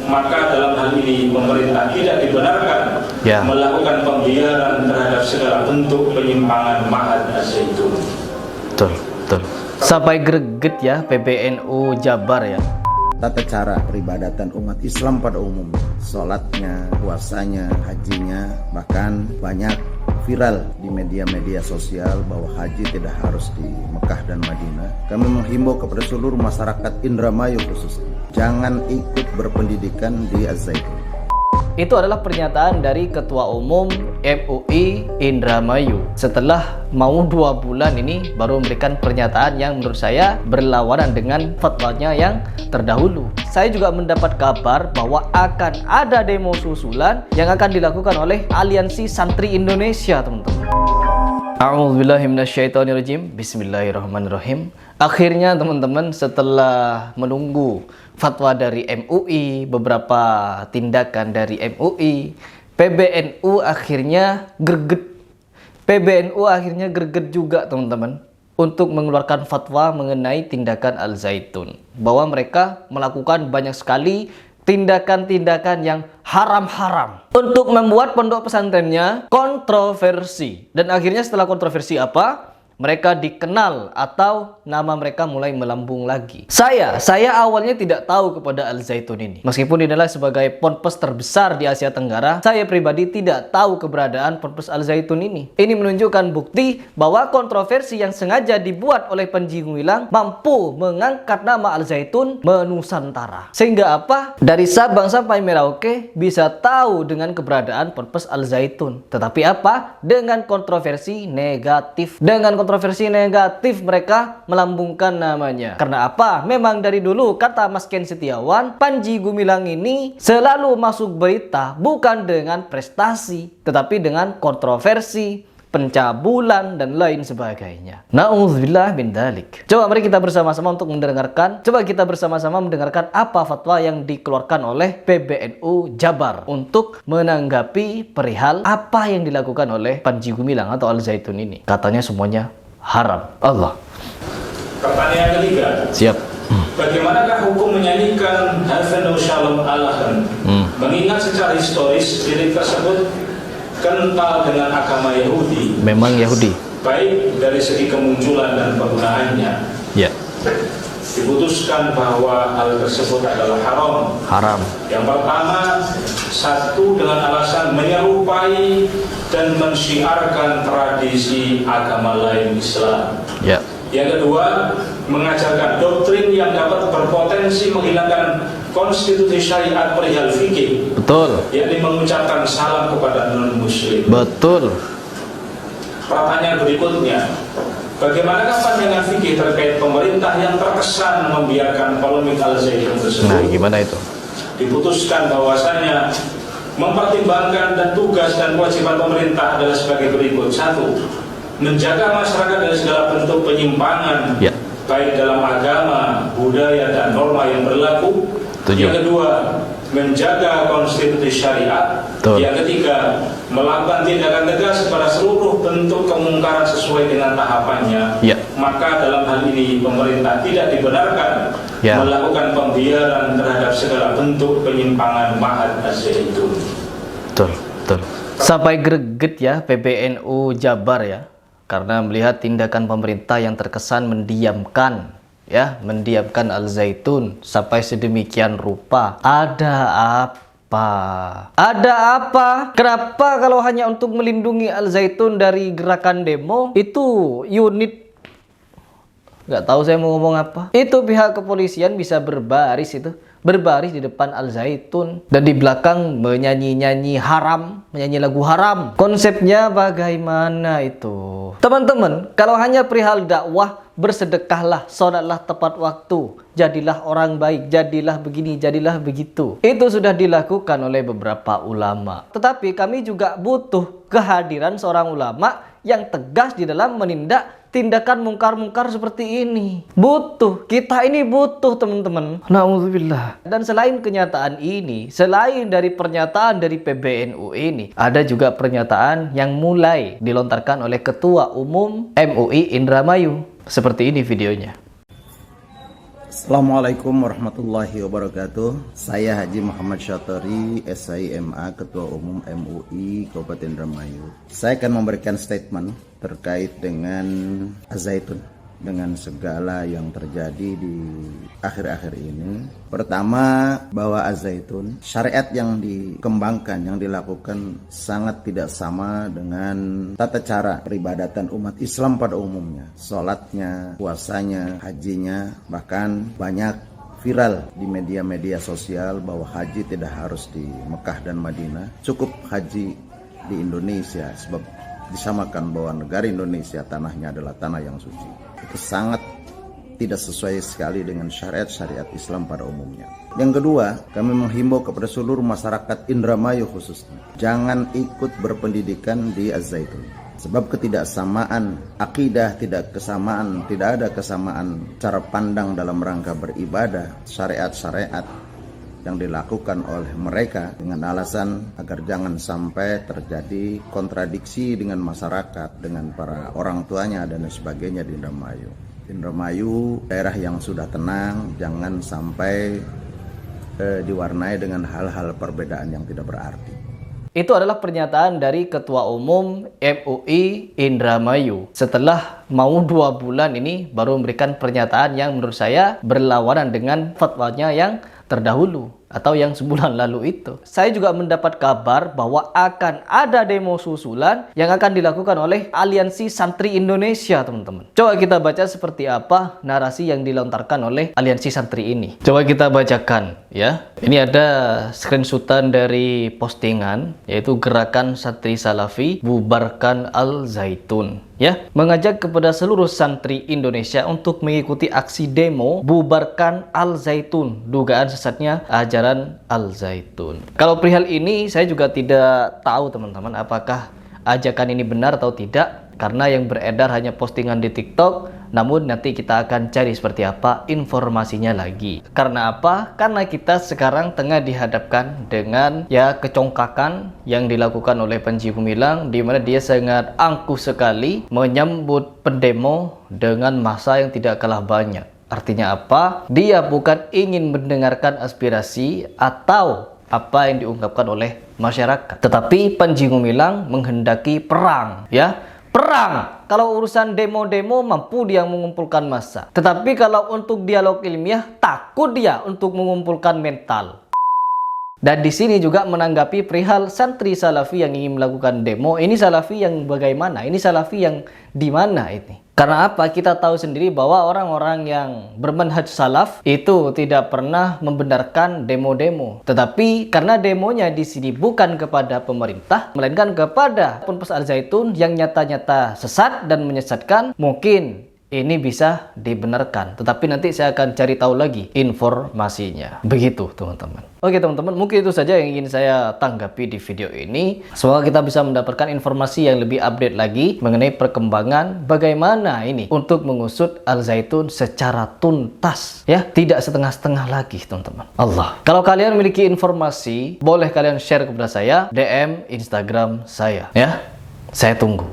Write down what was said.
maka dalam hal ini pemerintah tidak dibenarkan melakukan pembiaran terhadap segala bentuk penyimpangan Ma'had Az-Zaitun. Betul, betul. Sampai greget ya PBNU Jabar ya. Tata cara peribadatan umat Islam pada umumnya, sholatnya, puasanya, hajinya, bahkan banyak viral di media-media sosial bahwa haji tidak harus di Mekah dan Madinah. Kami menghimbau kepada seluruh masyarakat Indramayu khususnya, jangan ikut berpendidikan di Az-Zaitun. Itu adalah pernyataan dari Ketua Umum MUI Indramayu. Setelah mau 2 bulan ini baru memberikan pernyataan yang menurut saya berlawanan dengan fatwanya yang terdahulu. Saya juga mendapat kabar bahwa akan ada demo susulan yang akan dilakukan oleh Aliansi Santri Indonesia, teman-teman. A'udzubillahiminasyaitonirrajim. Bismillahirrahmanirrahim. Akhirnya teman-teman, setelah menunggu fatwa dari MUI, beberapa tindakan dari MUI, PBNU akhirnya greget. PBNU akhirnya greget juga teman-teman untuk mengeluarkan fatwa mengenai tindakan Al-Zaitun, bahwa mereka melakukan banyak sekali tindakan-tindakan yang haram-haram untuk membuat pondok pesantrennya kontroversi. Dan akhirnya setelah kontroversi apa? Mereka dikenal atau nama mereka mulai melambung lagi. Saya awalnya tidak tahu kepada Al-Zaitun ini. Meskipun dinilai sebagai ponpes terbesar di Asia Tenggara, saya pribadi tidak tahu keberadaan ponpes Al-Zaitun ini. Ini menunjukkan bukti bahwa kontroversi yang sengaja dibuat oleh Panji Gumilang mampu mengangkat nama Al-Zaitun menusantara. Sehingga apa? Dari Sabang sampai Merauke bisa tahu dengan keberadaan ponpes Al-Zaitun. Tetapi apa? Dengan kontroversi negatif. Kontroversi negatif mereka melambungkan namanya. Karena apa? Memang dari dulu kata Mas Ken Setiawan, Panji Gumilang ini selalu masuk berita bukan dengan prestasi, tetapi dengan kontroversi, pencabulan dan lain sebagainya. Na'udzubillah min dzalik. Coba mari kita bersama-sama untuk mendengarkan. Coba kita bersama-sama mendengarkan apa fatwa yang dikeluarkan oleh PBNU Jabar untuk menanggapi perihal apa yang dilakukan oleh Panji Gumilang atau Al-Zaitun ini. Katanya semuanya haram. Allah. Pertanyaan ketiga. Siap. Bagaimanakah hukum menyanyikan Havenu Shalom Alahan? Mengingat secara historis lirik tersebut kental dengan agama Yahudi. Memang Yahudi. Baik dari segi kemunculan dan penggunaannya. Ya. Diputuskan bahwa hal tersebut adalah haram. Haram. Yang pertama, satu dengan alasan menyerupai dan mensyiarkan tradisi agama lain Islam. Ya. Yang kedua, mengajarkan doktrin yang dapat berpotensi menghilangkan konstitusi syariat perihal fikih. Betul. Yakni mengucapkan salam kepada non-muslim. Betul. Pertanyaan berikutnya, bagaimanakah pandangan fikih terkait pemerintah yang terkesan membiarkan polemik Al-Zaitun tersebut? Nah, gimana itu? Diputuskan bahwasannya mempertimbangkan dan tugas dan kewajiban pemerintah adalah sebagai berikut. Satu, menjaga masyarakat dari segala bentuk penyimpangan, baik dalam agama, budaya, dan norma yang berlaku. Yang kedua, menjaga konstitusi syariat. Yang ketiga, melakukan tindakan tegas pada seluruh bentuk kemungkaran sesuai dengan tahapannya. Maka dalam hal ini pemerintah tidak dibenarkan melakukan pembiaran terhadap segala bentuk penyimpangan Ma'had Az-Zaitun. Betul, betul. Sampai greget ya PBNU Jabar ya, karena melihat tindakan pemerintah yang terkesan mendiamkan Al-Zaitun sampai sedemikian rupa. Ada apa? Ada apa? Kenapa kalau hanya untuk melindungi Al-Zaitun dari gerakan demo itu unit, nggak tahu saya mau ngomong apa, itu pihak kepolisian bisa berbaris di depan Al-Zaitun dan di belakang menyanyi haram, menyanyi lagu haram. Konsepnya bagaimana itu? Teman-teman, kalau hanya perihal dakwah, bersedekahlah, sholatlah tepat waktu, jadilah orang baik, jadilah begini, jadilah begitu. Itu sudah dilakukan oleh beberapa ulama. Tetapi kami juga butuh kehadiran seorang ulama yang tegas di dalam menindak tindakan mungkar-mungkar seperti ini. Kita ini butuh teman-teman. Na'udzubillah. Dan selain kenyataan ini, selain dari pernyataan dari PBNU ini, ada juga pernyataan yang mulai dilontarkan oleh Ketua Umum MUI Indramayu. Seperti ini videonya. Assalamualaikum warahmatullahi wabarakatuh. Saya Haji Muhammad Syatari, SIMA, Ketua Umum MUI Kabupaten Indramayu. Saya akan memberikan statement terkait dengan Az-Zaitun, dengan segala yang terjadi di akhir-akhir ini. Pertama, bahwa Az-Zaitun, syariat yang dikembangkan, yang dilakukan sangat tidak sama dengan tata cara peribadatan umat Islam pada umumnya. Sholatnya, puasanya, hajinya, bahkan banyak viral di media-media sosial bahwa haji tidak harus di Mekah dan Madinah, cukup haji di Indonesia, sebab disamakan bahwa negara Indonesia tanahnya adalah tanah yang suci. Itu sangat tidak sesuai sekali dengan syariat-syariat Islam pada umumnya. Yang kedua, kami menghimbau kepada seluruh masyarakat Indramayu khususnya, jangan ikut berpendidikan di Az-Zaitun. Sebab ketidaksamaan akidah, tidak ada kesamaan cara pandang dalam rangka beribadah, syariat-syariat yang dilakukan oleh mereka dengan alasan agar jangan sampai terjadi kontradiksi dengan masyarakat, dengan para orang tuanya dan sebagainya di Indramayu. Indramayu daerah yang sudah tenang, jangan sampai diwarnai dengan hal-hal perbedaan yang tidak berarti. Itu adalah pernyataan dari Ketua Umum MUI Indramayu. Setelah mau 2 bulan ini baru memberikan pernyataan yang menurut saya berlawanan dengan fatwanya yang terdahulu atau yang sebulan lalu itu. Saya juga mendapat kabar bahwa akan ada demo susulan yang akan dilakukan oleh Aliansi Santri Indonesia, teman-teman. Coba kita baca seperti apa narasi yang dilontarkan oleh Aliansi Santri ini. Coba kita bacakan ya. Ini ada screenshotan dari postingan, yaitu Gerakan Santri Salafi Bubarkan Al-Zaitun. Ya, mengajak kepada seluruh santri Indonesia untuk mengikuti aksi demo Bubarkan Al-Zaitun, dugaan sesatnya ajaran Al-Zaitun. Kalau perihal ini saya juga tidak tahu, teman-teman, apakah ajakan ini benar atau tidak, karena yang beredar hanya postingan di TikTok. Namun nanti kita akan cari seperti apa informasinya lagi. Karena apa? Karena kita sekarang tengah dihadapkan dengan ya kecongkakan yang dilakukan oleh Panji Gumilang, di mana dia sangat angkuh sekali menyambut pendemo dengan massa yang tidak kalah banyak. Artinya apa? Dia bukan ingin mendengarkan aspirasi atau apa yang diungkapkan oleh masyarakat, tetapi Panji Gumilang menghendaki perang, ya. Perang. Kalau urusan demo-demo mampu dia mengumpulkan massa. Tetapi kalau untuk dialog ilmiah takut dia untuk mengumpulkan mental. Dan di sini juga menanggapi perihal santri Salafi yang ingin melakukan demo. Ini Salafi yang bagaimana? Ini Salafi yang di mana ini? Karena apa? Kita tahu sendiri bahwa orang-orang yang bermanhaj salaf itu tidak pernah membenarkan demo-demo. Tetapi karena demonya di sini bukan kepada pemerintah, melainkan kepada Ponpes Al-Zaitun yang nyata-nyata sesat dan menyesatkan, mungkin ini bisa dibenarkan. Tetapi nanti saya akan cari tahu lagi informasinya. Begitu, teman-teman. Oke, teman-teman, mungkin itu saja yang ingin saya tanggapi di video ini. Semoga kita bisa mendapatkan informasi yang lebih update lagi mengenai perkembangan bagaimana ini untuk mengusut Al-Zaitun secara tuntas, ya, tidak setengah-setengah lagi, teman-teman. Allah. Kalau kalian memiliki informasi, boleh kalian share kepada saya, DM Instagram saya, ya. Saya tunggu.